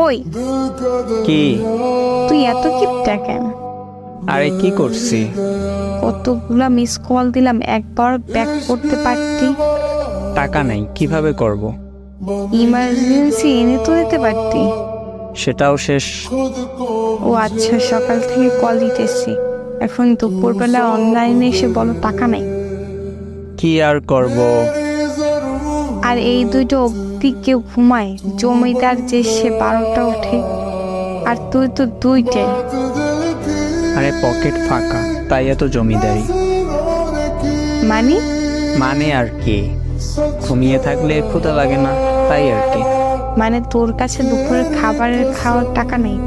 ওই কি? তুই এত কিপটা কেন? আরে কি করছি? কতগুলা মিস কল দিলাম, একবার ব্যাক করতে পারতি। টাকা নাই, কিভাবে করব? ইমার্জেন্সি এনে তো দিতে পারতি। সেটাও শেষ। ও আচ্ছা, সকাল থেকে কল দিতেছি, এখন দুপুরবেলা অনলাইনে এসে বলো টাকা নাই। কি আর করব? আর এই দুইটা অব্দি কেউ ঘুমায়? জমিদার যে সে 12টা উঠে, আর তুই তো 2টায়। আরে পকেট ফাঁকা, তাই এত জমিদারি। মানে মানে আর কি, ঘুমিয়ে থাকলে ক্ষুধা লাগে না, তাই আর কি। মানে তোর কাছে দুপুরের খাওয়ার টাকা নেই?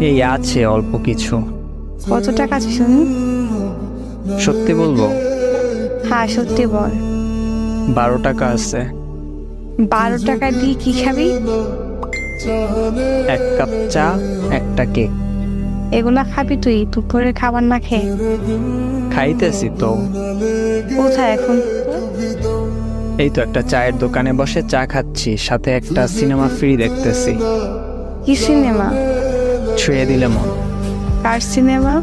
এই আছে অল্প কিছু। কত টাকা আছে শুনি? সত্যি বলবো? হ্যাঁ সত্যি বল। 12 টাকা আছে। 12 টাকা দিয়ে কি খাবি? 1 কাপ চা, একটা কেক। এগুলা খাবি তুই দুপুরের খাবার না খেয়ে? খাইতেছি তো। কোথায় এখন? এই তো একটা চায়ের দোকানে বসে চা খাচ্ছি, সাথে একটা সিনেমা ফ্রি দেখতেছি। কি সিনেমা? ছুঁয়ে দিলে মন। কার সিনেমা?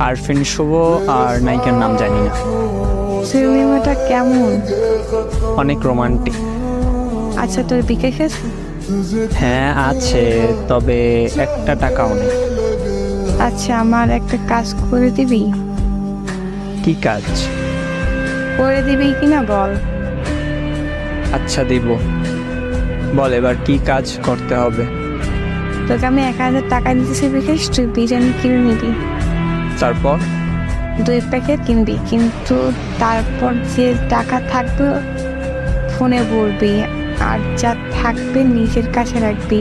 আরফিন শুভ, আর নায়িকার নাম জানি না। সিনেমাটা কেমন? অনেক রোমান্টিক। আচ্ছা, তোর বিকাশ আছে? হ্যাঁ আছে, তবে একটা টাকাও নেই। আচ্ছা, আমার একটা কাজ করে দিবি? কি কাজ? করে দিবি কিনা বল। আচ্ছা দিব। বল এবার কি কাজ করতে হবে? তোকে আমি 1000 টাকা দিতেছি বিকাশ, তুই বিরিয়ানি কিনে নিবি। তারপর? 2 প্যাকেট কিনবি, কিন্তু তারপর যে টাকা থাকবে ফোনে বলবি, আর যা থাকবে নিজের কাছে রাখবি।